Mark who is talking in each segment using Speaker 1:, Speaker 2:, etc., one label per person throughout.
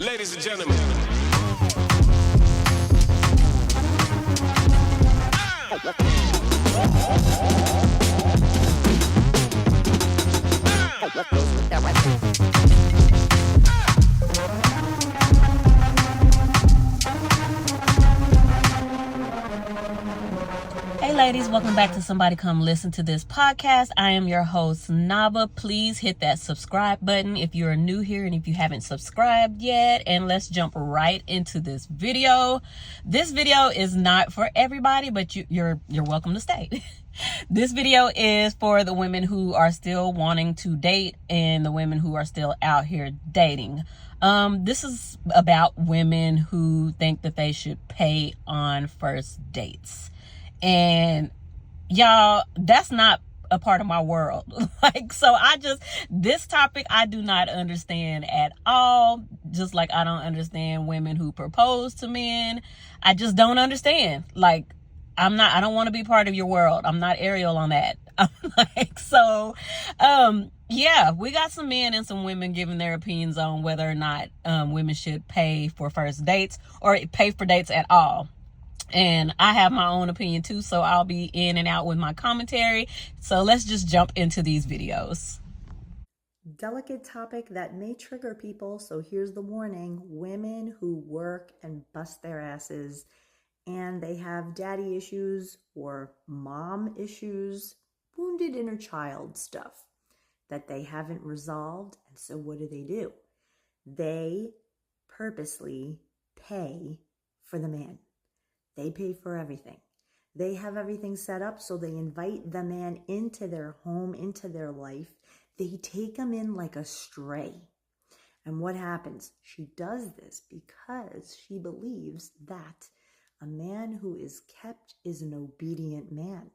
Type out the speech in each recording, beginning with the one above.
Speaker 1: Ladies and gentlemen.
Speaker 2: Hey ladies, welcome back to Somebody Come Listen to This podcast. I am your host, Naba. Please hit that subscribe button if you are new here and if you haven't subscribed yet. And let's jump right into this video. This video is not for everybody, but you're welcome to stay. This video is for the women who are still wanting to date and the women who are still out here dating. This is about women who think that they should pay on first dates. And y'all, that's not a part of my world. This topic I do not understand at all. Just like I don't understand women who propose to men. I just don't understand. I don't want to be part of your world. I'm not Ariel on that. Yeah, we got some men and some women giving their opinions on whether or not women should pay for first dates or pay for dates at all. And I have my own opinion too, so I'll be in and out with my commentary. So let's just jump into these videos.
Speaker 3: Delicate topic that may trigger people, so here's the warning. Women who work and bust their asses and they have daddy issues or mom issues, wounded inner child stuff that they haven't resolved. And so what do? They purposely pay for the man. They pay for everything. They have everything set up, so they invite the man into their home, into their life. They take him in like a stray. And what happens? She does this because she believes that a man who is kept is an obedient man.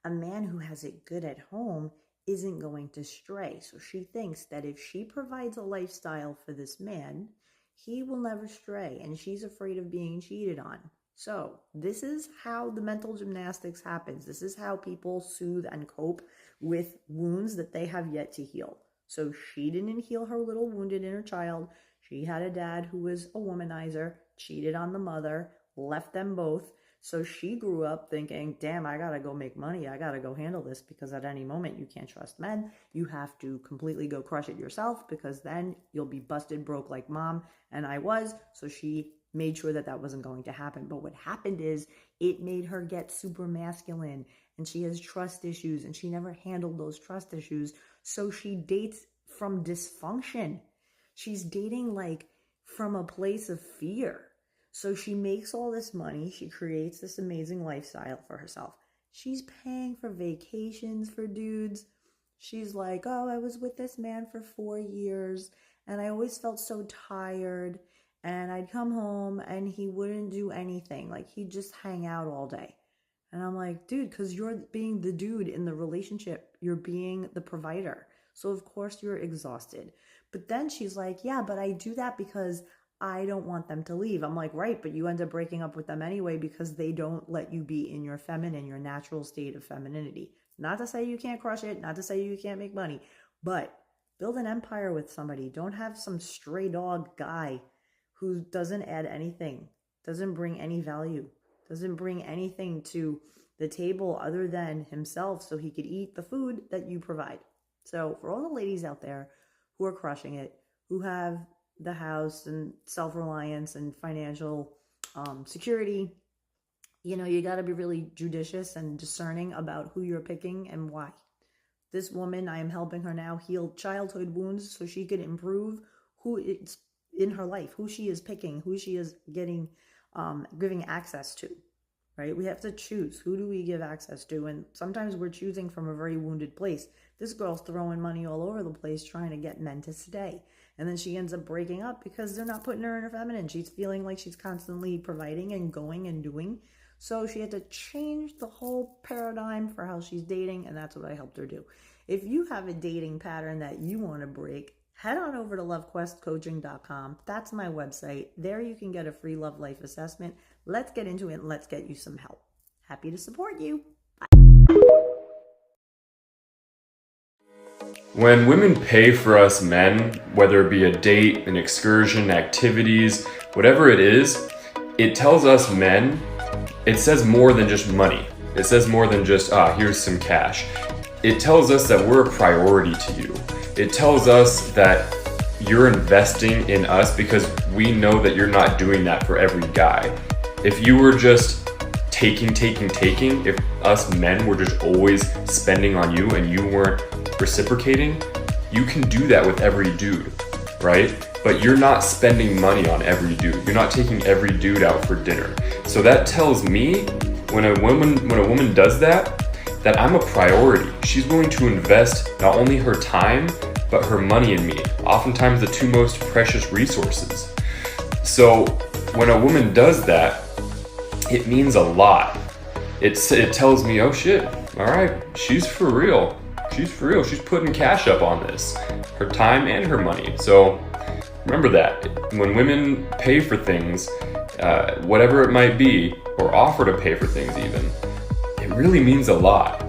Speaker 3: A man who has it good at home isn't going to stray. So she thinks that if she provides a lifestyle for this man, he will never stray. And she's afraid of being cheated on. So this is how the mental gymnastics happens. This is how people soothe and cope with wounds that they have yet to heal. So she didn't heal her little wounded inner child. She had a dad who was a womanizer, cheated on the mother, left them both. So she grew up thinking, damn, I gotta go make money. I gotta go handle this because at any moment you can't trust men. You have to completely go crush it yourself because then you'll be busted broke like mom and I was. So she made sure that that wasn't going to happen. But what happened is it made her get super masculine and she has trust issues and she never handled those trust issues. So she dates from dysfunction. She's dating from a place of fear. So she makes all this money. She creates this amazing lifestyle for herself. She's paying for vacations for dudes. She's like, oh, I was with this man for 4 years and I always felt so tired. And I'd come home and he wouldn't do anything. He'd just hang out all day. And I'm like, dude, because you're being the dude in the relationship. You're being the provider. So of course you're exhausted. But then she's like, yeah, but I do that because I don't want them to leave. I'm like, right, but you end up breaking up with them anyway because they don't let you be in your your natural state of femininity. Not to say you can't crush it, not to say you can't make money, but build an empire with somebody. Don't have some stray dog guy who doesn't add anything, doesn't bring any value, doesn't bring anything to the table other than himself so he could eat the food that you provide. So for all the ladies out there who are crushing it, who have the house and self-reliance and financial security, you got to be really judicious and discerning about who you're picking and why. This woman, I am helping her now heal childhood wounds so she could improve who it's in her life, who she is picking, who she is giving access to, right? We have to choose. Who do we give access to? And sometimes we're choosing from a very wounded place. This girl's throwing money all over the place trying to get men to stay. And then she ends up breaking up because they're not putting her in her feminine. She's feeling like she's constantly providing and going and doing. So she had to change the whole paradigm for how she's dating. And that's what I helped her do. If you have a dating pattern that you want to break, head on over to lovequestcoaching.com. That's my website. There you can get a free love life assessment. Let's get into it and let's get you some help. Happy to support you. Bye.
Speaker 1: When women pay for us men, whether it be a date, an excursion, activities, whatever it is, it tells us men, it says more than just money. It says more than just, here's some cash. It tells us that we're a priority to you. It tells us that you're investing in us because we know that you're not doing that for every guy. If you were just taking, if us men were just always spending on you and you weren't reciprocating, you can do that with every dude, right? But you're not spending money on every dude. You're not taking every dude out for dinner. So that tells me when a woman does that I'm a priority. She's willing to invest not only her time, but her money in me. Oftentimes the two most precious resources. So when a woman does that, it means a lot. It tells me, oh shit, all right, she's for real. She's for real. She's putting cash up on this, her time and her money. So remember that when women pay for things, whatever it might be, or offer to pay for things even, it really means a lot.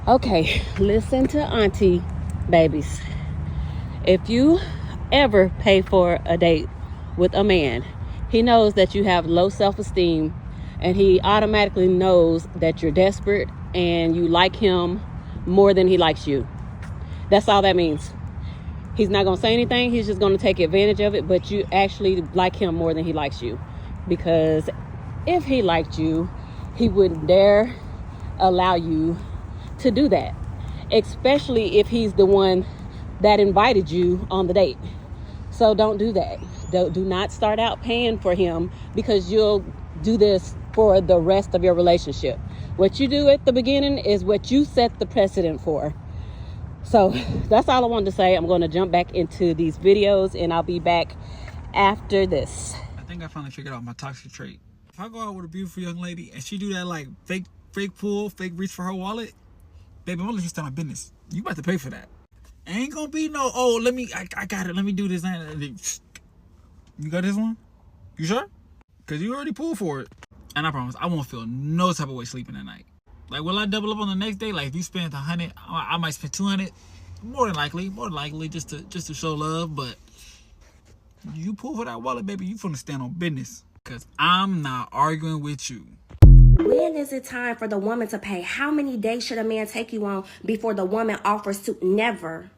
Speaker 2: Okay, listen to Auntie, babies. If you ever pay for a date with a man, he knows that you have low self-esteem, and he automatically knows that you're desperate and you like him more than he likes you. That's all that means. He's not gonna say anything, he's just gonna take advantage of it, but you actually like him more than he likes you. Because if he liked you, he wouldn't dare allow you to do that, especially if he's the one that invited you on the date. So don't do that. Do not start out paying for him, because you'll do this for the rest of your relationship. What you do at the beginning is what you set the precedent for. So that's all I wanted to say. I'm going to jump back into these videos and I'll be back after this.
Speaker 4: I think I finally figured out my toxic trait. If I go out with a beautiful young lady and she do that like fake pull, fake reach for her wallet, baby, I'm gonna let you stand on business. You about to pay for that. Ain't gonna be no, I got it, let me do this. You got this one? You sure? Because you already pulled for it. And I promise, I won't feel no type of way sleeping at night. Like, will I double up on the next day? Like, if you spend 100, I might spend 200. More than likely, just to show love. But you pull for that wallet, baby, you finna stand on business. Because I'm not arguing with you.
Speaker 5: When is it time for the woman to pay? How many days should a man take you on before the woman offers to? Never.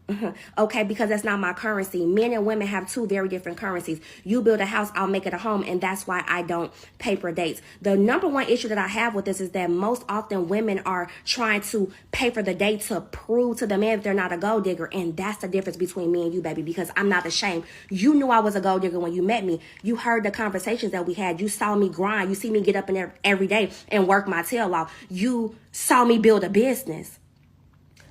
Speaker 5: Okay, because that's not my currency. Men and women have two very different currencies. You build a house, I'll make it a home, and that's why I don't pay for dates. The number one issue that I have with this is that most often women are trying to pay for the date to prove to the man that they're not a gold digger, and that's the difference between me and you, baby, because I'm not ashamed. You knew I was a gold digger when you met me. You heard the conversations that we had. You saw me grind. You see me get up in there every day and work my tail off. You saw me build a business.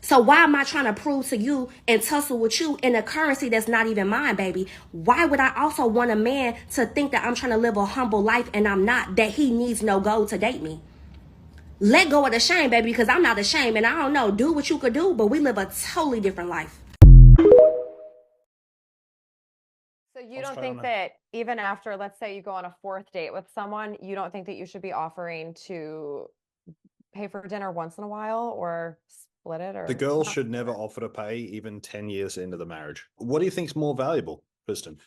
Speaker 5: So why am I trying to prove to you and tussle with you in a currency that's not even mine, baby? Why would I also want a man to think that I'm trying to live a humble life and I'm not, that he needs no gold to date me? Let go of the shame, baby, because I'm not ashamed, and I don't know, do what you could do, but we live a totally different life.
Speaker 6: So you don't think that even after, let's say you go on a fourth date with someone, you don't think that you should be offering to pay for dinner once in a while or split it? Or
Speaker 7: the girl should never offer to pay even 10 years into the marriage. What do you think is more valuable, Kristen?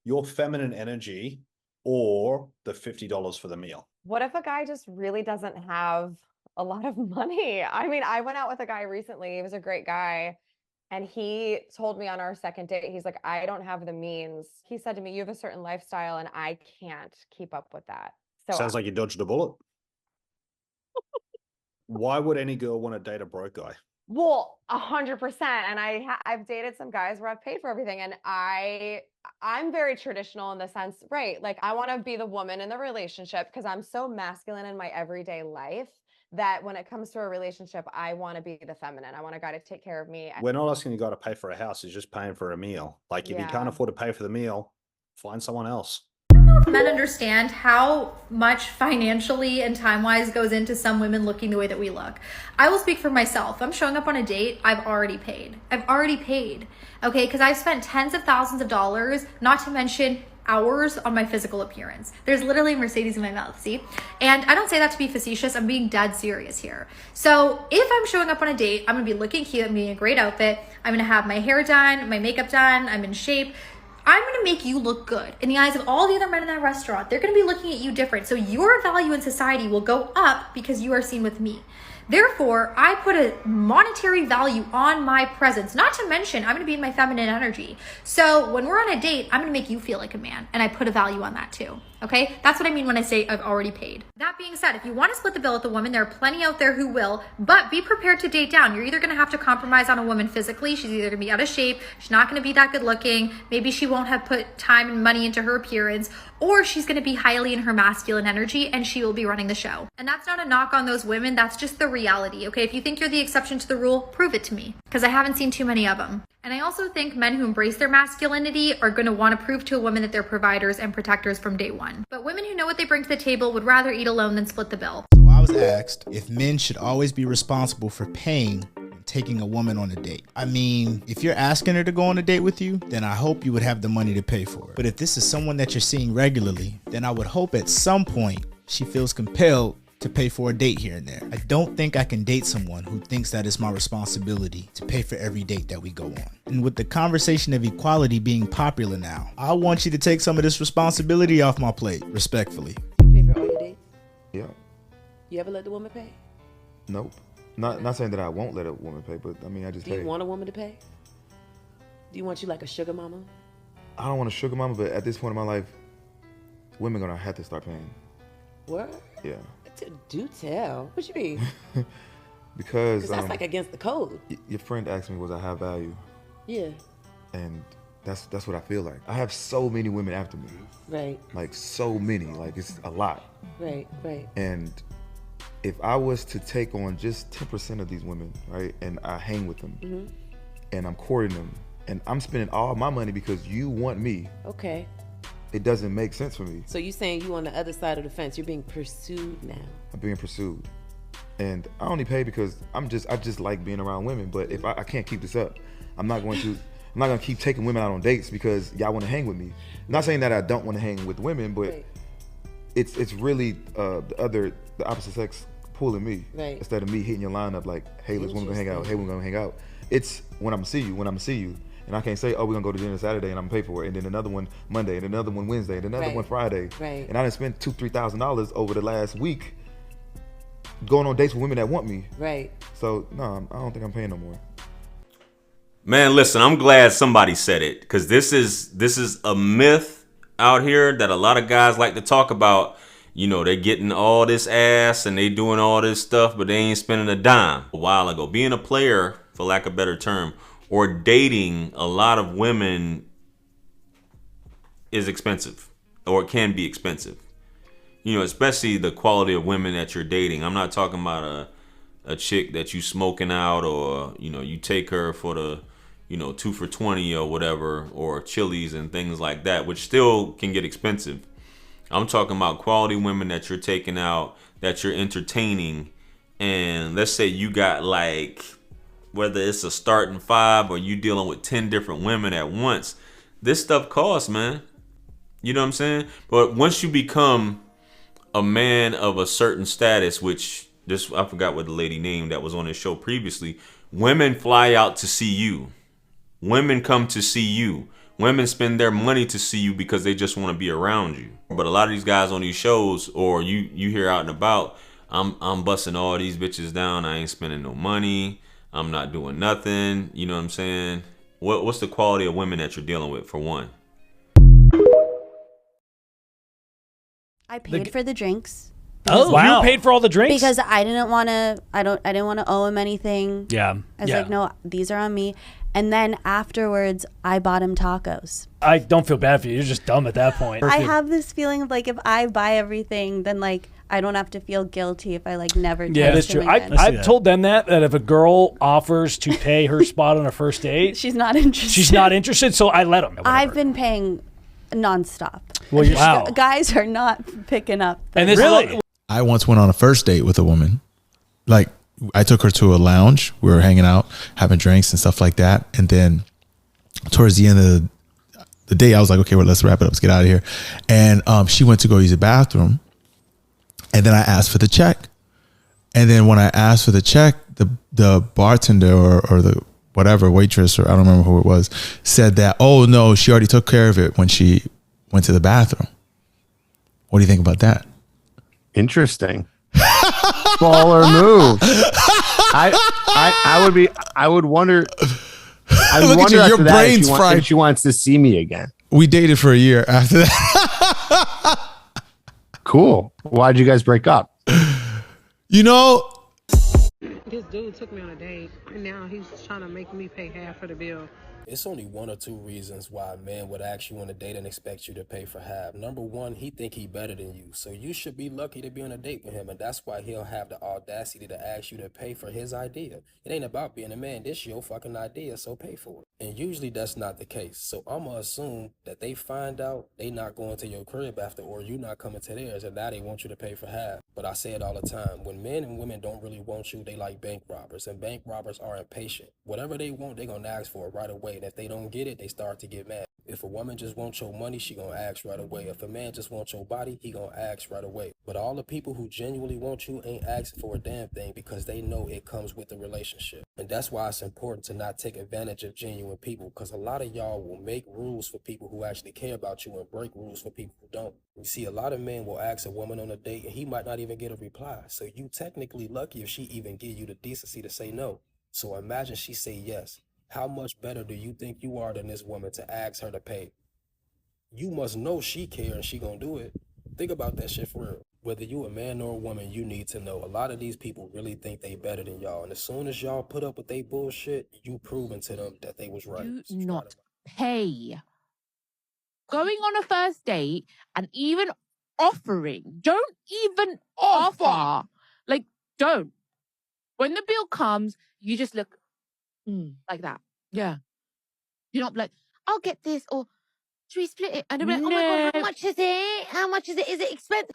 Speaker 7: Your feminine energy or the $50 for the meal?
Speaker 6: What if a guy just really doesn't have a lot of money? I mean, I went out with a guy recently. He was a great guy. And he told me on our second date, he's like, I don't have the means. He said to me, you have a certain lifestyle and I can't keep up with that. So
Speaker 7: sounds like you dodged a bullet. Why would any girl want to date a broke guy?
Speaker 6: Well, 100%. And I've dated some guys where I've paid for everything. And I'm very traditional in the sense, right? Like I want to be the woman in the relationship because I'm so masculine in my everyday life that when it comes to a relationship, I want to be the feminine. I want a guy to take care of me.
Speaker 7: We're not asking you guy to pay for a house. He's just paying for a meal. Like if you can't afford to pay for the meal, find someone else.
Speaker 8: I don't know if men understand how much financially and time-wise goes into some women looking the way that we look. I will speak for myself. If I'm showing up on a date, I've already paid. Okay, because I've spent tens of thousands of dollars, not to mention hours on my physical appearance. There's literally a Mercedes in my mouth, see? And I don't say that to be facetious. I'm being dead serious here. So if I'm showing up on a date, I'm gonna be looking cute, I'm gonna be in a great outfit, I'm gonna have my hair done, my makeup done, I'm in shape. I'm gonna make you look good. In the eyes of all the other men in that restaurant, they're gonna be looking at you different. So your value in society will go up because you are seen with me. Therefore, I put a monetary value on my presence, not to mention I'm going to be in my feminine energy. So when we're on a date, I'm going to make you feel like a man, and I put a value on that too. Okay? That's what I mean when I say I've already paid. That being said, if you want to split the bill with a woman, there are plenty out there who will, but be prepared to date down. You're either going to have to compromise on a woman physically. She's either going to be out of shape. She's not going to be that good looking. Maybe she won't have put time and money into her appearance, or she's going to be highly in her masculine energy and she will be running the show. And that's not a knock on those women. That's just the reality. Okay? If you think you're the exception to the rule, prove it to me, because I haven't seen too many of them. And I also think men who embrace their masculinity are going to want to prove to a woman that they're providers and protectors from day one. But women who know what they bring to the table would rather eat alone than split the bill.
Speaker 9: So I was asked if men should always be responsible for paying when taking a woman on a date. I mean, if you're asking her to go on a date with you, then I hope you would have the money to pay for it. But if this is someone that you're seeing regularly, then I would hope at some point she feels compelled to pay for a date here and there. I don't think I can date someone who thinks that it's my responsibility to pay for every date that we go on. And with the conversation of equality being popular now, I want you to take some of this responsibility off my plate, respectfully.
Speaker 10: You pay for all your dates?
Speaker 11: Yeah.
Speaker 10: You ever let the woman pay?
Speaker 11: Nope. Not saying that I won't let a woman pay, but I mean, I just pay.
Speaker 10: Do you want a woman to pay? Do you want you like a sugar mama?
Speaker 11: I don't want a sugar mama, but at this point in my life, women gonna have to start paying.
Speaker 10: What?
Speaker 11: Yeah.
Speaker 10: Do tell. What you mean?
Speaker 11: Because
Speaker 10: that's like against the code.
Speaker 11: Your friend asked me, was I high value?
Speaker 10: Yeah.
Speaker 11: And that's what I feel like. I have so many women after me.
Speaker 10: Right.
Speaker 11: Like so many. Like it's a lot.
Speaker 10: Right.
Speaker 11: And if I was to take on just 10% of these women, right, and I hang with them, and I'm courting them, and I'm spending all my money because you want me. Okay. It doesn't make sense for me.
Speaker 10: So you saying you on the other side of the fence? You're being pursued now.
Speaker 11: I'm being pursued, and I only pay because I just like being around women. But if I can't keep this up, I'm not gonna keep taking women out on dates because y'all want to hang with me. I'm not saying that I don't want to hang with women, but it's really the opposite sex pulling me instead of me hitting your line up like, hey, let's gonna hang out. Hey, we're gonna hang out. It's when I'm gonna see you. And I can't say, oh, we're gonna go to dinner Saturday and I'm gonna pay for it, and then another one Monday, and another one Wednesday, and another one Friday. Right. And I didn't spend $2,000-$3,000 over the last week going on dates with women that want me. Right. So no, I don't think I'm paying no more.
Speaker 12: Man, listen, I'm glad somebody said it, because this is a myth out here that a lot of guys like to talk about. You know, they're getting all this ass and they doing all this stuff, but they ain't spending a dime. A while ago, being a player, for lack of a better term, or dating a lot of women is expensive, or it can be expensive. You know, especially the quality of women that you're dating. I'm not talking about a chick that you smoking out, or, you know, you take her for the, you know, 2 for $20 or whatever, or Chili's and things like that, which still can get expensive. I'm talking about quality women that you're taking out, that you're entertaining. And let's say you got like, whether it's a starting 5 or you dealing with 10 different women at once, this stuff costs, man. You know what I'm saying? But once you become a man of a certain status, which I forgot what the lady named that was on this show previously, women fly out to see you. Women come to see you. Women spend their money to see you because they just want to be around you. But a lot of these guys on these shows, or you hear out and about, I'm busting all these bitches down. I ain't spending no money. I'm not doing nothing. You know what I'm saying? What's the quality of women that you're dealing with, for one?
Speaker 13: I paid for the drinks.
Speaker 14: Oh, wow. You paid for all the drinks?
Speaker 13: Because I didn't want to owe him anything.
Speaker 14: Yeah.
Speaker 13: I was like, no, these are on me. And then afterwards, I bought him tacos.
Speaker 14: I don't feel bad for you. You're just dumb at that point.
Speaker 13: I have this feeling of like, if I buy everything, then like I don't have to feel guilty if I like never text him
Speaker 14: that's true.
Speaker 13: again.
Speaker 14: I've told them that if a girl offers to pay her spot on a first date,
Speaker 13: she's not interested.
Speaker 14: She's not interested, so I let them.
Speaker 13: I've been paying nonstop.
Speaker 14: Well, wow.
Speaker 13: Guys are not picking up.
Speaker 14: And this really?
Speaker 15: I once went on a first date with a woman. Like, I took her to a lounge. We were hanging out, having drinks and stuff like that. And then towards the end of the date. I was like, okay, well, let's wrap it up. Let's get out of here. And she went to go use the bathroom. And then I asked for the check. And then when I asked for the check, the bartender or the whatever waitress, or I don't remember who it was, said that, oh no, she already took care of it when she went to the bathroom. What do you think about that?
Speaker 16: Interesting. Baller move. I would wonder. I
Speaker 15: Look at
Speaker 16: wonder
Speaker 15: you,
Speaker 16: after
Speaker 15: your
Speaker 16: that
Speaker 15: brain's fried.
Speaker 16: if she wants to see me again.
Speaker 15: We dated for a year after that.
Speaker 16: Cool. Why'd you guys break up?
Speaker 15: You know,
Speaker 17: this dude took me on a date, and now he's trying to make me pay half of the bill.
Speaker 18: It's only one or two reasons why a man would ask you on a date and expect you to pay for half. Number one, he think he better than you, so you should be lucky to be on a date with him, and that's why he'll have the audacity to ask you to pay for his idea. It ain't about being a man. This your fucking idea, so pay for it. And usually that's not the case. So I'ma assume that they find out they not going to your crib after, or you not coming to theirs, and now they want you to pay for half. But I say it all the time. When men and women don't really want you, they like bank robbers, and bank robbers are impatient. Whatever they want, they gonna ask for it right away. And if they don't get it, they start to get mad. If a woman just wants your money, she gonna ask right away. If a man just wants your body, he gonna ask right away. But all the people who genuinely want you ain't asking for a damn thing because they know it comes with the relationship. And that's why it's important to not take advantage of genuine people, because a lot of y'all will make rules for people who actually care about you and break rules for people who don't. You see, a lot of men will ask a woman on a date and he might not even get a reply. So you technically lucky if she even give you the decency to say no. So imagine she say yes. How much better do you think you are than this woman to ask her to pay? You must know she care and she gonna do it. Think about that shit for real. Whether you a man or a woman, you need to know a lot of these people really think they better than y'all. And as soon as y'all put up with they bullshit, you proving to them that they was right.
Speaker 19: Do not pay. Going on a first date and even offering. Don't even offer. Like, don't. When the bill comes, you just look like that. Yeah. You're not like, I'll get this, or should we split it? And they'll be like, oh my God, how much is it? How much is it? Is it expensive?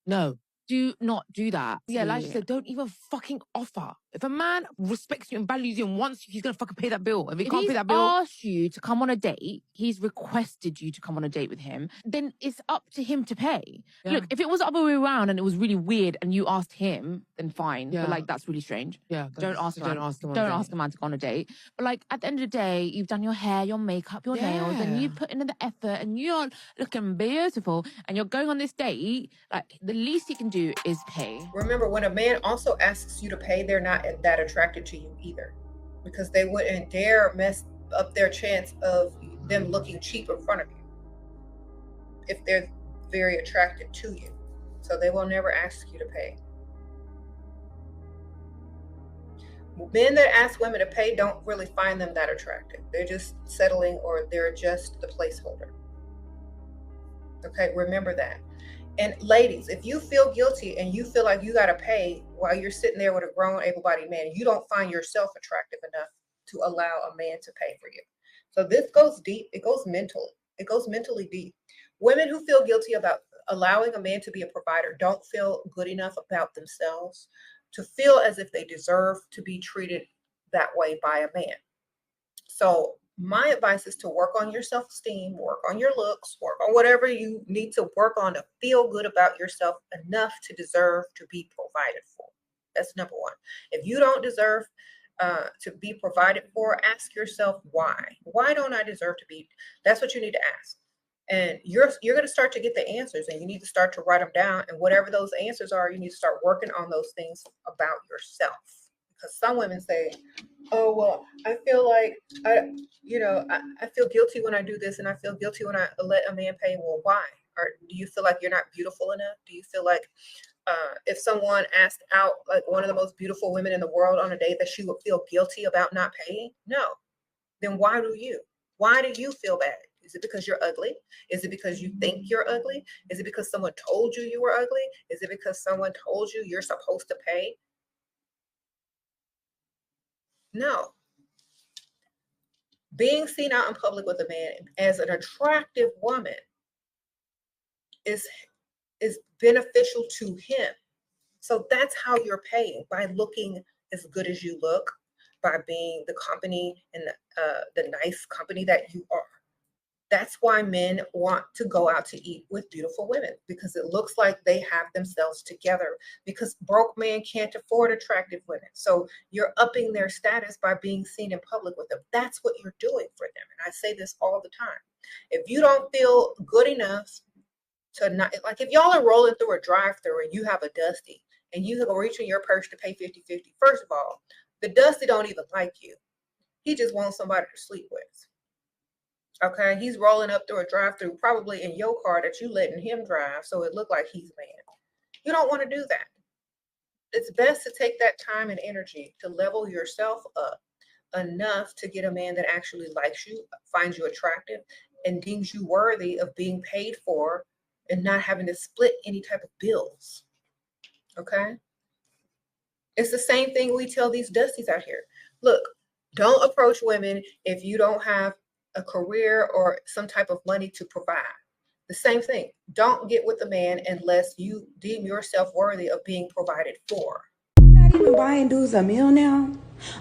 Speaker 19: No. Do not do that. Yeah, like she said, don't even fucking offer. If a man respects you and values you and wants you, he's gonna fucking pay that bill. If he can't pay that bill, asked you to come on a date, he's requested you to come on a date with him, then it's up to him to pay.
Speaker 17: Yeah.
Speaker 19: Look, if it was the other way around and it was really weird and you asked him, then fine.
Speaker 17: Yeah.
Speaker 19: But like, that's really strange.
Speaker 17: Yeah,
Speaker 19: Don't ask a man.
Speaker 17: don't ask him on a
Speaker 19: Don't
Speaker 17: date.
Speaker 19: ask a man to go on a date. But like, at the end of the day, you've done your hair, your makeup, your nails, and you put in the effort, and you're looking beautiful, and you're going on this date. Like, the least he can do is pay.
Speaker 20: Remember, when a man also asks you to pay, they're not that attracted to you either, because they wouldn't dare mess up their chance of them looking cheap in front of you if they're very attracted to you. So they will never ask you to pay. Men that ask women to pay don't really find them that attractive. They're just settling, or they're just the placeholder. Okay, remember that. And ladies, if you feel guilty and you feel like you got to pay while you're sitting there with a grown, able-bodied man, and you don't find yourself attractive enough to allow a man to pay for you. So this goes deep. It goes mentally. It goes mentally deep. Women who feel guilty about allowing a man to be a provider don't feel good enough about themselves to feel as if they deserve to be treated that way by a man. So my advice is to work on your self-esteem, work on your looks, work on whatever you need to work on to feel good about yourself enough to deserve to be provided for. That's number one. If you don't deserve to be provided for, ask yourself why. Why don't I deserve to be? That's what you need to ask. And you're going to start to get the answers, and you need to start to write them down. And whatever those answers are, you need to start working on those things about yourself. Because some women say, oh, well, I feel like, I feel guilty when I do this, and I feel guilty when I let a man pay. Well, why? Or do you feel like you're not beautiful enough? Do you feel like if someone asked out like one of the most beautiful women in the world on a date, that she would feel guilty about not paying? No. Then why do you? Why do you feel bad? Is it because you're ugly? Is it because you think you're ugly? Is it because someone told you you were ugly? Is it because someone told you you're supposed to pay? No. Being seen out in public with a man as an attractive woman is beneficial to him. So that's how you're paying, by looking as good as you look, by being the company and the nice company that you are. That's why men want to go out to eat with beautiful women, because it looks like they have themselves together, because broke men can't afford attractive women. So you're upping their status by being seen in public with them. That's what you're doing for them. And I say this all the time. If you don't feel good enough to not, like if y'all are rolling through a drive-thru and you have a Dusty and you go reach in your purse to pay 50-50, first of all, the Dusty don't even like you. He just wants somebody to sleep with. Okay, he's rolling up through a drive-thru, probably in your car that you letting him drive, so it look like he's mad. You don't want to do that. It's best to take that time and energy to level yourself up enough to get a man that actually likes you, finds you attractive, and deems you worthy of being paid for and not having to split any type of bills. Okay? It's the same thing we tell these Dusties out here. Look, don't approach women if you don't have a career or some type of money to provide. The same thing. Don't get with a man unless you deem yourself worthy of being provided for.
Speaker 21: Not even buying dudes a meal now.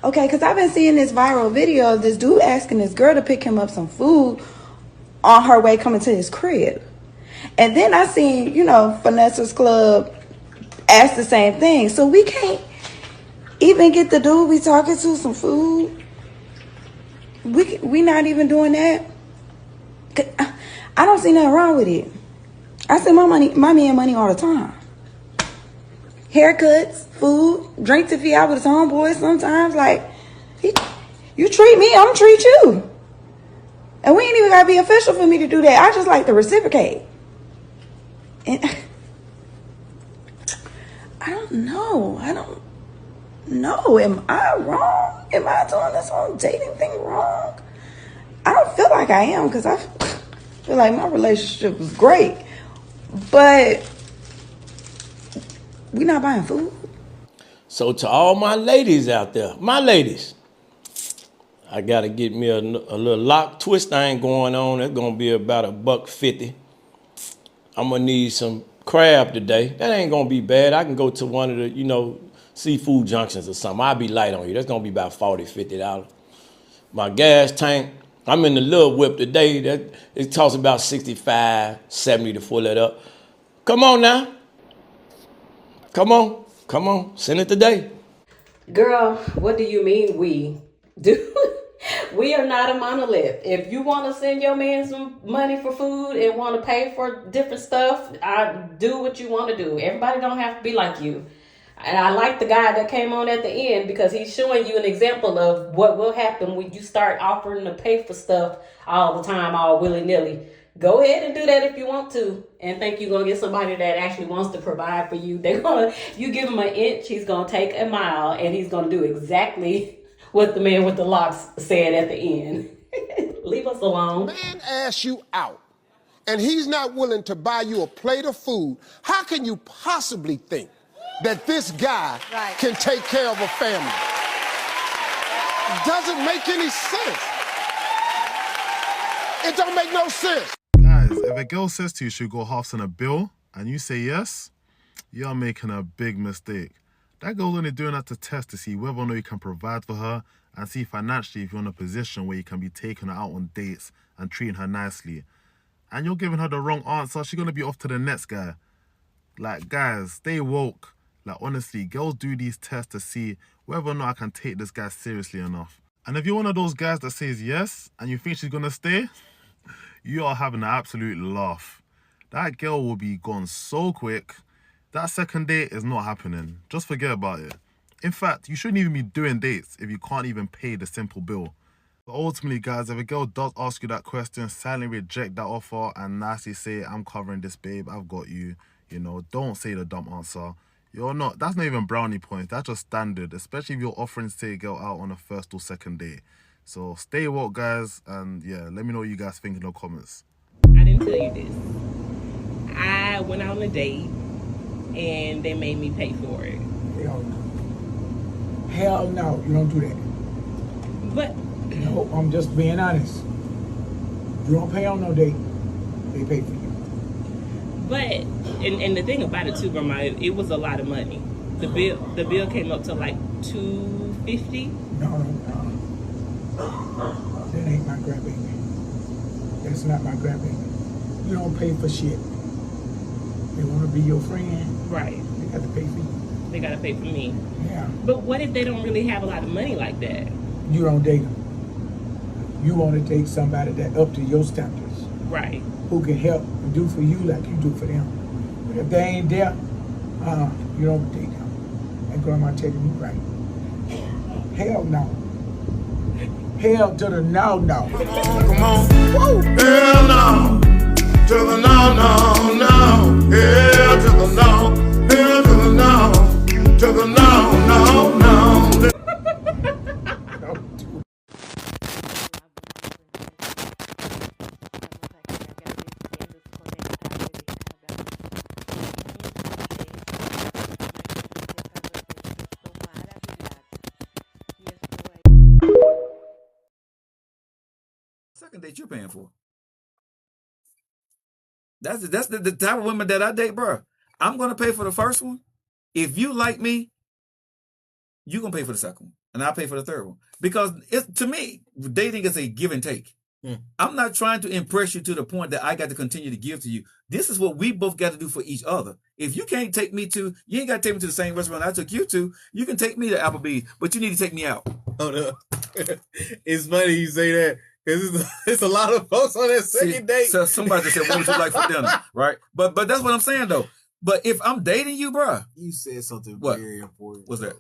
Speaker 21: Okay, because I've been seeing this viral video of this dude asking this girl to pick him up some food on her way coming to his crib. And then I seen, Vanessa's Club ask the same thing. So we can't even get the dude we talking to some food. We not even doing that. I don't see nothing wrong with it. I send my man money all the time. Haircuts, food, drinks if he out with his homeboys sometimes. Like, you treat me, I'm gonna treat you. And we ain't even gotta be official for me to do that. I just like to reciprocate. And I don't know. Am I wrong? Am I doing this whole dating thing wrong? I don't feel like I am, because I feel like my relationship was great. But we not buying food.
Speaker 22: So to all my ladies out there, I gotta get me a little lock twist thing going on. It's gonna be about $1.50. I'm gonna need some crab today. That ain't gonna be bad. I can go to one of the, seafood junctions or something. I'll be light on you. That's gonna be about $40, $50. My gas tank, I'm in the little whip today. It costs about $65, $70 to fill it up. Come on now. Come on. Send it today.
Speaker 2: Girl, what do you mean we? We are not a monolith. If you want to send your man some money for food and want to pay for different stuff, do what you want to do. Everybody don't have to be like you. And I like the guy that came on at the end, because he's showing you an example of what will happen when you start offering to pay for stuff all the time, all willy-nilly. Go ahead and do that if you want to, and think you're going to get somebody that actually wants to provide for you. You give him an inch, he's going to take a mile, and he's going to do exactly what the man with the locks said at the end. Leave us alone.
Speaker 23: Man asks you out, and he's not willing to buy you a plate of food. How can you possibly think that this guy can take care of a family? It doesn't make any sense. It don't make no sense.
Speaker 15: Guys, if a girl says to you she'll go halves on a bill and you say yes, you're making a big mistake. That girl's only doing that to test to see whether or not you can provide for her and see financially if you're in a position where you can be taking her out on dates and treating her nicely. And you're giving her the wrong answer, she's going to be off to the next guy. Like, guys, stay woke. Like, honestly, girls do these tests to see whether or not I can take this guy seriously enough. And if you're one of those guys that says yes and you think she's going to stay, you are having an absolute laugh. That girl will be gone so quick. That second date is not happening. Just forget about it. In fact, you shouldn't even be doing dates if you can't even pay the simple bill. But ultimately, guys, if a girl does ask you that question, silently reject that offer and nicely say, I'm covering this, babe, I've got you. Don't say the dumb answer. That's not even brownie points. That's just standard, especially if you're offering to take a girl out on a first or second date. So stay woke, guys, and yeah, let me know what you guys think in the comments.
Speaker 10: I didn't tell you this. I went out on a date and they made me pay for it.
Speaker 4: Hell no, you don't do that.
Speaker 10: But
Speaker 4: no, I'm just being honest. You don't pay on no date, they pay for you.
Speaker 10: But and the thing about it too, Grandma, it was a lot of money. The bill came up to like $250.
Speaker 4: No. That ain't my grandbaby.
Speaker 1: That's not my grandbaby. You don't pay for shit. They want to be your friend.
Speaker 10: Right.
Speaker 1: They got to pay for you.
Speaker 10: They gotta pay for me.
Speaker 1: Yeah.
Speaker 10: But what if they don't really have a lot of money like that?
Speaker 1: You don't date them. You want to date somebody that up to your standards.
Speaker 10: Right.
Speaker 1: Who can help and do for you like you do for them. But if they ain't there, you don't date them. And grandma telling you right. Hell no. Hell to the no.
Speaker 3: Come on. Woo. Hell no. To the no. Hell to the no. Hell to the no. To the no.
Speaker 4: Second date you're paying for. That's the type of women that I date, bro. I'm gonna pay for the first one. If you like me, you're gonna pay for the second one, and I'll pay for the third one. Because to me, dating is a give and take. I'm not trying to impress you to the point that I got to continue to give to you. This is what we both got to do for each other. If you can't take me to, you ain't got to take me to the same restaurant I took you to. You can take me to Applebee's, but you need to take me out.
Speaker 5: Hold up. It's funny you say that. Because it's a lot of folks on that second date.
Speaker 4: So somebody just said, what would you like for dinner? Right? But that's what I'm saying, though. But if I'm dating you, bro.
Speaker 5: You said something
Speaker 4: What?
Speaker 5: very important.
Speaker 4: What's that?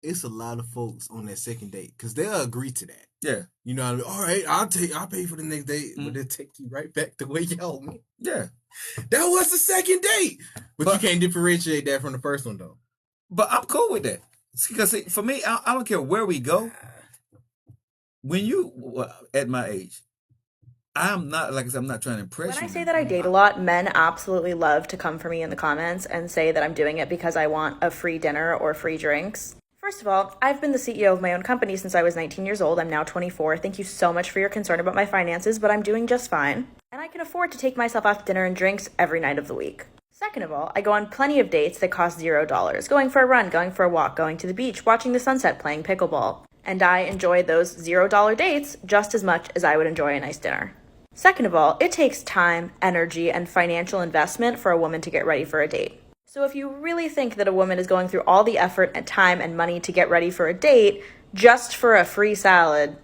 Speaker 5: It's a lot of folks on that second date because they'll agree to that.
Speaker 4: Yeah.
Speaker 5: You know what I mean? All right, I'll pay for the next date, but they'll take you right back the way y'all went.
Speaker 4: Yeah.
Speaker 5: That was the second date. But you can't differentiate that from the first one, though.
Speaker 4: But I'm cool with that. Because for me, I don't care where we go. When you, at my age, I'm not, like I said, I'm not trying to impress
Speaker 24: When
Speaker 4: you.
Speaker 24: I say that I date a lot, men absolutely love to come for me in the comments and say that I'm doing it because I want a free dinner or free drinks. First of all, I've been the CEO of my own company since I was 19 years old. I'm now 24. Thank you so much for your concern about my finances, but I'm doing just fine. And I can afford to take myself out to dinner and drinks every night of the week. Second of all, I go on plenty of dates that cost $0. Going for a run, going for a walk, going to the beach, watching the sunset, playing pickleball. And I enjoy those $0 dates just as much as I would enjoy a nice dinner. Second of all, it takes time, energy, and financial investment for a woman to get ready for a date. So if you really think that a woman is going through all the effort and time and money to get ready for a date just for a free salad,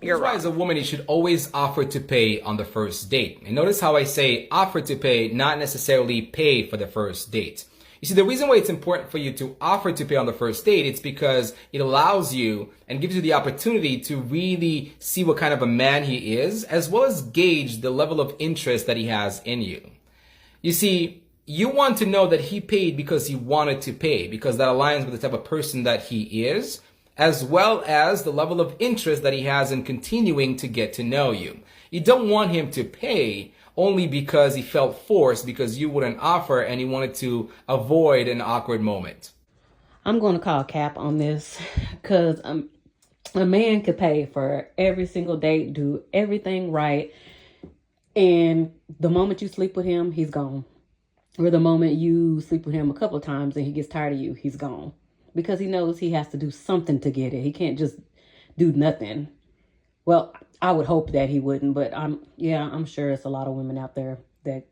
Speaker 24: you're wrong.
Speaker 25: As a woman, you should always offer to pay on the first date. And notice how I say offer to pay, not necessarily pay for the first date. You see, the reason why it's important for you to offer to pay on the first date, it's because it allows you and gives you the opportunity to really see what kind of a man he is, as well as gauge the level of interest that he has in you. You see, you want to know that he paid because he wanted to pay, because that aligns with the type of person that he is, as well as the level of interest that he has in continuing to get to know you. You don't want him to pay only because he felt forced, because you wouldn't offer and he wanted to avoid an awkward moment.
Speaker 2: I'm going to call cap on this because a man could pay for every single date, do everything right, and the moment you sleep with him, he's gone. Or the moment you sleep with him a couple of times and he gets tired of you, he's gone. Because he knows he has to do something to get it. He can't just do nothing. Well, I would hope that he wouldn't, but I'm sure it's a lot of women out there that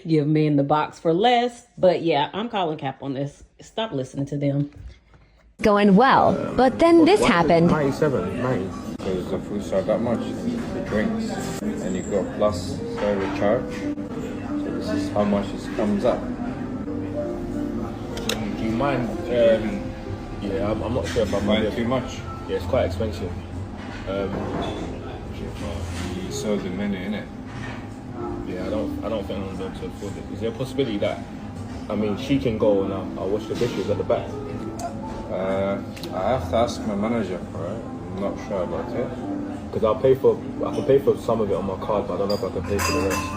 Speaker 2: give men the box for less. But yeah, I'm calling cap on this. Stop listening to them.
Speaker 26: Going well, but then this happened.
Speaker 27: 97, 90. Because the food's not that much, the drinks, and you got plus service charge. So this is how much it comes up.
Speaker 28: Do you mind? Yeah, I'm not sure if I'm
Speaker 27: buying too much.
Speaker 28: Yeah, it's quite expensive.
Speaker 27: You sold the menu, innit?
Speaker 28: Yeah, I don't think I'm going to afford it. Is there a possibility that, I mean, she can go and I'll wash the dishes at the back?
Speaker 27: I have to ask my manager for it. I'm not sure about it.
Speaker 28: Because I can pay for some of it on my card, but I don't know if I can pay for the rest.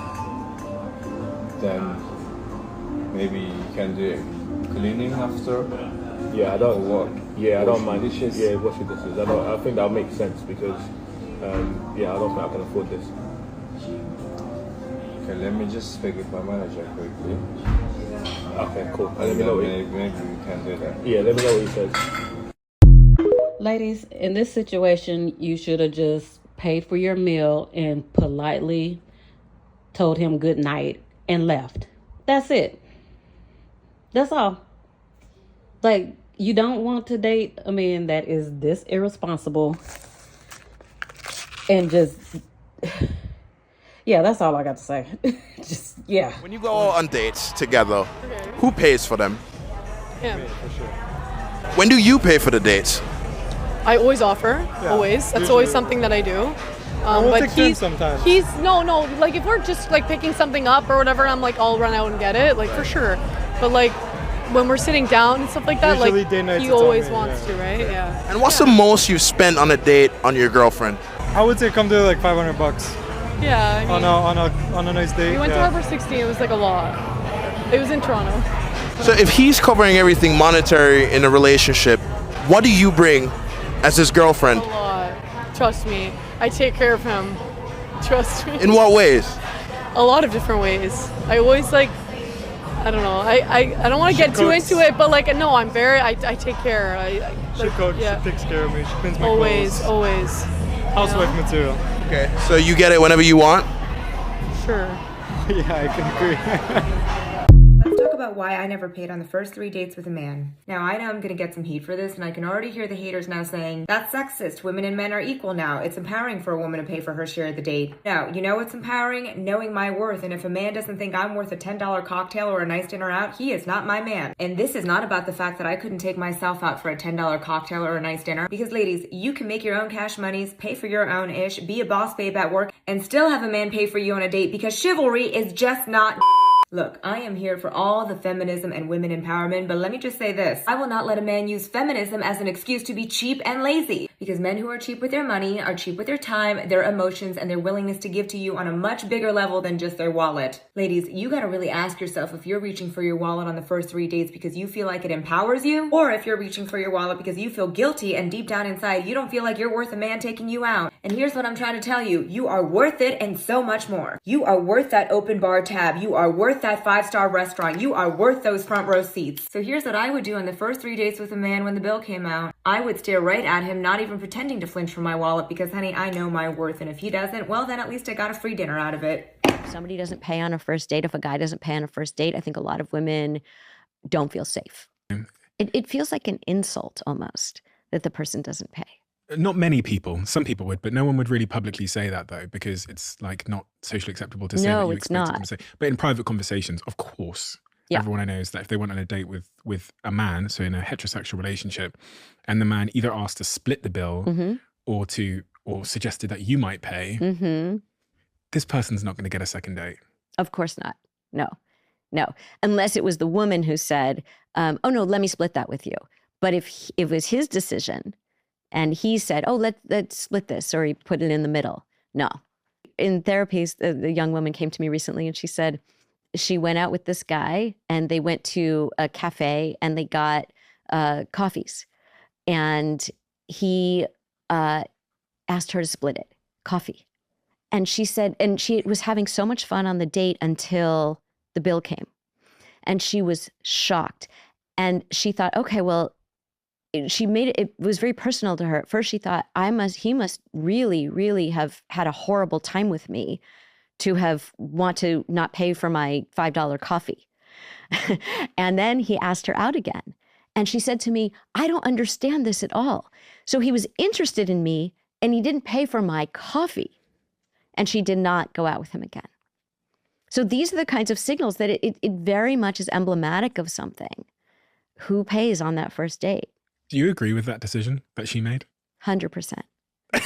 Speaker 27: Then maybe you can do it cleaning after.
Speaker 28: Yeah, I don't.
Speaker 27: Or what?
Speaker 28: Yeah, I don't
Speaker 27: Wash
Speaker 28: mind.
Speaker 27: dishes?
Speaker 28: Yeah, wash the dishes. I think that'll make sense because, yeah, I don't think I can afford this.
Speaker 27: Okay, let me just speak with my manager quickly.
Speaker 28: Okay, cool.
Speaker 27: And
Speaker 28: Let me know what
Speaker 27: maybe we can do that.
Speaker 28: Yeah, let me know what he says.
Speaker 2: Ladies, in this situation, you should have just
Speaker 6: paid for your meal, and politely told him good night and left. That's it. That's all. Like, you don't want to date a man that is this irresponsible and just, yeah, that's all I got to say. Just, yeah.
Speaker 7: When you go on dates together, who pays for them?
Speaker 8: Him.
Speaker 7: When do you pay for the dates?
Speaker 8: I always offer. Always. That's always something that I do. But he's no, like if we're just like picking something up or whatever, I'm like, I'll run out and get it, like for sure. But like when we're sitting down and stuff like that,
Speaker 9: Usually
Speaker 8: like
Speaker 9: date nights,
Speaker 8: he
Speaker 9: it's on
Speaker 8: always
Speaker 9: me,
Speaker 8: wants to, right? Yeah.
Speaker 7: And what's the most you've spent on a date on your girlfriend?
Speaker 9: I would say come to like $500
Speaker 8: Yeah. I mean,
Speaker 9: on a nice date.
Speaker 8: we went to Harbor 16. It was like a lot. It was in Toronto.
Speaker 7: So if he's covering everything monetary in a relationship, what do you bring as his girlfriend?
Speaker 8: A lot. Trust me. I take care of him. Trust me.
Speaker 7: In what ways?
Speaker 8: A lot of different ways. I always like, I don't know. I don't want to get too into it, but like, no, I'm very, I take care.
Speaker 9: She cooks, she takes care of me, she cleans my
Speaker 8: always,
Speaker 9: clothes.
Speaker 8: Always.
Speaker 9: Housewife material.
Speaker 7: Okay. So you get it whenever you want?
Speaker 8: Sure.
Speaker 9: Yeah, I can agree.
Speaker 11: Let's talk about why I never paid on the first 3 dates with a man. Now, I know I'm gonna get some heat for this, and I can already hear the haters now saying, that's sexist, women and men are equal now. It's empowering for a woman to pay for her share of the date. No, you know what's empowering? Knowing my worth, and if a man doesn't think I'm worth a $10 cocktail or a nice dinner out, he is not my man. And this is not about the fact that I couldn't take myself out for a $10 cocktail or a nice dinner, because ladies, you can make your own cash monies, pay for your own ish, be a boss babe at work, and still have a man pay for you on a date, because chivalry is just not Look, I am here for all the feminism and women empowerment, but let me just say this. I will not let a man use feminism as an excuse to be cheap and lazy, because men who are cheap with their money are cheap with their time, their emotions, and their willingness to give to you on a much bigger level than just their wallet. Ladies, you gotta really ask yourself if you're reaching for your wallet on the first 3 dates because you feel like it empowers you, or if you're reaching for your wallet because you feel guilty and deep down inside you don't feel like you're worth a man taking you out. And here's what I'm trying to tell you. You are worth it and so much more. You are worth that open bar tab. You are worth that 5-star restaurant. You are worth those front row seats. So here's what I would do on the first 3 dates with a man when the bill came out. I would stare right at him, not even pretending to flinch from my wallet, because honey, I know my worth, and if he doesn't, well then at least I got a free dinner out of it.
Speaker 12: If somebody doesn't pay on a first date, if a guy doesn't pay on a first date, I think a lot of women don't feel safe. It feels like an insult almost that the person doesn't pay.
Speaker 13: Not many people. Some people would, but no one would really publicly say that though, because it's like not socially acceptable to say that you expect them to say. But in private conversations, of course, everyone I know is that if they went on a date with a man, so in a heterosexual relationship, and the man either asked to split the bill or suggested that you might pay, this person's not going to get a second date.
Speaker 12: Of course not. No. Unless it was the woman who said, oh no, let me split that with you. But if it was his decision, and he said, oh, let's split this, or he put it in the middle. No. In therapy, the young woman came to me recently and she said she went out with this guy and they went to a cafe and they got coffees. And he asked her to split it, coffee. And she said, and she was having so much fun on the date until the bill came. And she was shocked. And she thought, okay, well, she made it was very personal to her. At first she thought, he must really, really have had a horrible time with me to have want to not pay for my $5 coffee. And then he asked her out again. And she said to me, I don't understand this at all. So he was interested in me and he didn't pay for my coffee. And she did not go out with him again. So these are the kinds of signals that it very much is emblematic of something. Who pays on that first date?
Speaker 13: Do you agree with that decision that she made?
Speaker 12: 100%. And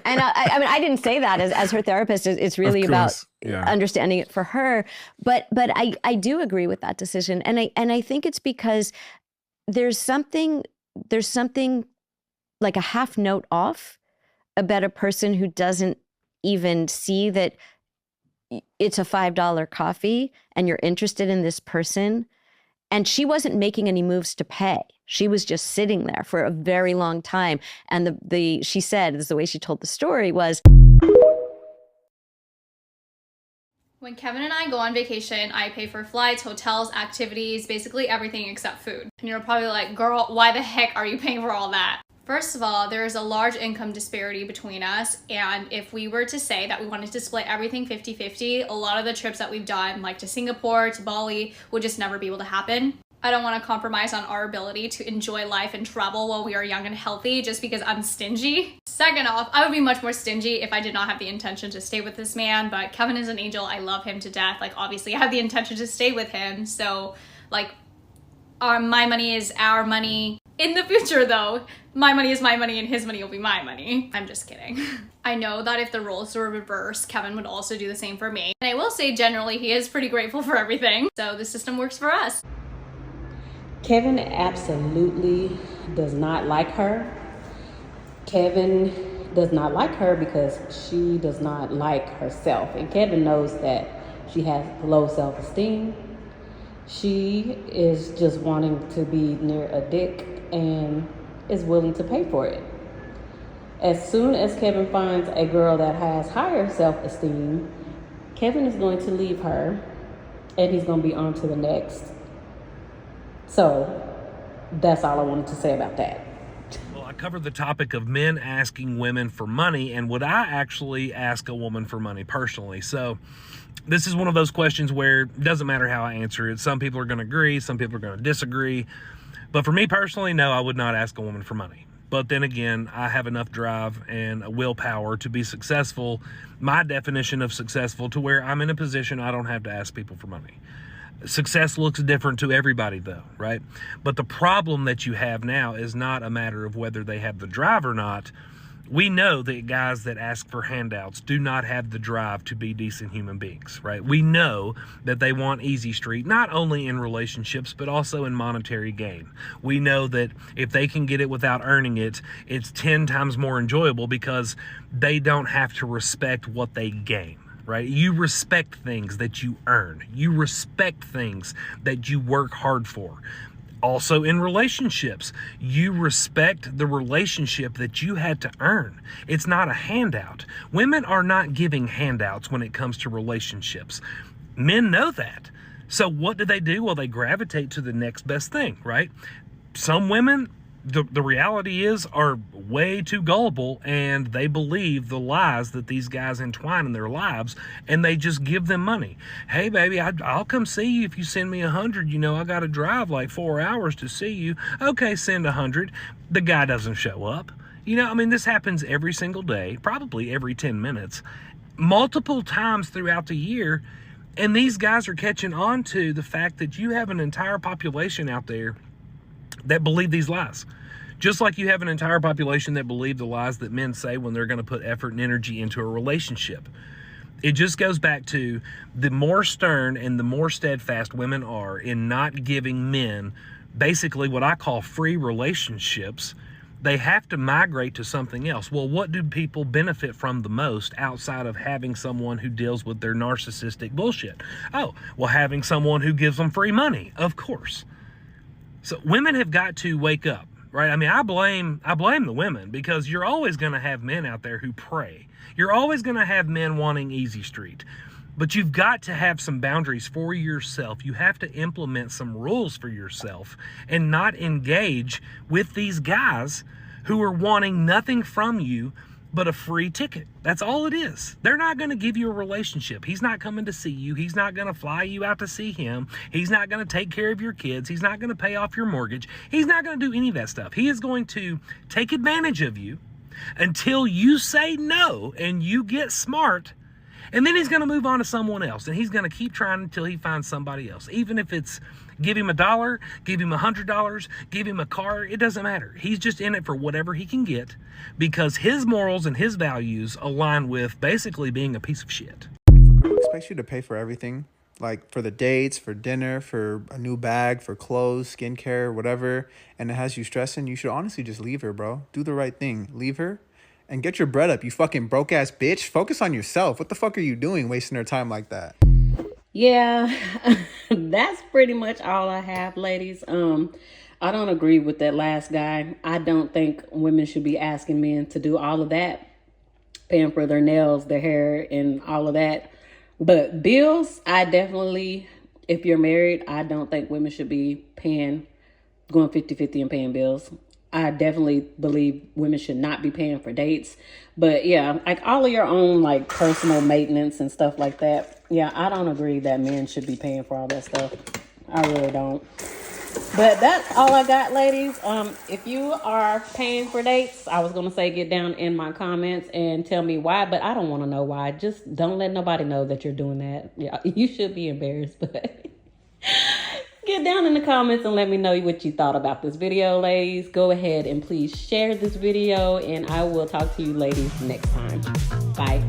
Speaker 12: I mean, I didn't say that as her therapist. It's really about understanding it for her. But I do agree with that decision. And I think it's because there's something like a half note off about a person who doesn't even see that it's a $5 coffee and you're interested in this person. And she wasn't making any moves to pay. She was just sitting there for a very long time. And she said, this is the way she told the story, was,
Speaker 14: when Kevin and I go on vacation, I pay for flights, hotels, activities, basically everything except food. And you're probably like, girl, why the heck are you paying for all that? First of all, there is a large income disparity between us, and if we were to say that we wanted to split everything 50-50, a lot of the trips that we've done, like to Singapore, to Bali, would just never be able to happen. I don't want to compromise on our ability to enjoy life and travel while we are young and healthy just because I'm stingy. Second off, I would be much more stingy if I did not have the intention to stay with this man, but Kevin is an angel. I love him to death. Like, obviously I have the intention to stay with him. So like, my money is our money. In the future though, my money is my money and his money will be my money. I'm just kidding. I know that if the roles were reversed, Kevin would also do the same for me. And I will say generally he is pretty grateful for everything. So the system works for us.
Speaker 6: Kevin absolutely does not like her. Kevin does not like her because she does not like herself. And Kevin knows that she has low self-esteem. She is just wanting to be near a dick and is willing to pay for it. As soon as Kevin finds a girl that has higher self-esteem, Kevin is going to leave her and he's going to be on to the next. So that's all I wanted to say about that.
Speaker 16: Well, I covered the topic of men asking women for money, and would I actually ask a woman for money personally? So this is one of those questions where it doesn't matter how I answer it. Some people are going to agree, some people are going to disagree. But for me personally, no, I would not ask a woman for money. But then again, I have enough drive and willpower to be successful, my definition of successful, to where I'm in a position I don't have to ask people for money. Success looks different to everybody though, right? But the problem that you have now is not a matter of whether they have the drive or not. We know that guys that ask for handouts do not have the drive to be decent human beings, right? We know that they want easy street, not only in relationships, but also in monetary gain. We know that if they can get it without earning it, it's 10 times more enjoyable because they don't have to respect what they gain. Right? You respect things that you earn. You respect things that you work hard for. Also in relationships, you respect the relationship that you had to earn. It's not a handout. Women are not giving handouts when it comes to relationships. Men know that. So what do? Well, they gravitate to the next best thing, right? Some women, the reality is, are way too gullible, and they believe the lies that these guys entwine in their lives, and they just give them money. Hey baby, I'll come see you if you send me 100. You know, I got to drive like 4 hours to see you. Okay, send 100. The guy doesn't show up. You know, I mean, this happens every single day, probably every 10 minutes, multiple times throughout the year. And these guys are catching on to the fact that you have an entire population out there that believe these lies. Just like you have an entire population that believe the lies that men say when they're going to put effort and energy into a relationship. It just goes back to the more stern and the more steadfast women are in not giving men basically what I call free relationships, they have to migrate to something else. Well, what do people benefit from the most outside of having someone who deals with their narcissistic bullshit? Oh, well, having someone who gives them free money, of course. So women have got to wake up, right? I mean, I blame the women, because you're always going to have men out there who prey. You're always going to have men wanting easy street. But you've got to have some boundaries for yourself. You have to implement some rules for yourself and not engage with these guys who are wanting nothing from you but a free ticket. That's all it is. They're not going to give you a relationship. He's not coming to see you. He's not going to fly you out to see him. He's not going to take care of your kids. He's not going to pay off your mortgage. He's not going to do any of that stuff. He is going to take advantage of you until you say no and you get smart. And then he's going to move on to someone else, and he's going to keep trying until he finds somebody else. Even if it's give him $1, give him $100, give him a car, it doesn't matter. He's just in it for whatever he can get because his morals and his values align with basically being a piece of shit.
Speaker 17: If a girl expects you to pay for everything, like for the dates, for dinner, for a new bag, for clothes, skincare, whatever, and it has you stressing, you should honestly just leave her, bro. Do the right thing. Leave her. And get your bread up, you fucking broke ass bitch. Focus on yourself. What the fuck are you doing wasting her time like that?
Speaker 6: Yeah, that's pretty much all I have, ladies. I don't agree with that last guy. I don't think women should be asking men to do all of that, paying for their nails, their hair, and all of that. But bills, I definitely, if you're married, I don't think women should be going 50-50 and paying bills. I definitely believe women should not be paying for dates. But yeah, like all of your own like personal maintenance and stuff like that. Yeah, I don't agree that men should be paying for all that stuff. I really don't. But that's all I got, ladies. If you are paying for dates, I was gonna say get down in my comments and tell me why, but I don't want to know why. Just don't let nobody know that you're doing that. Yeah, you should be embarrassed, but get down in the comments and let me know what you thought about this video, ladies. Go ahead and please share this video, and I will talk to you ladies next time. Bye.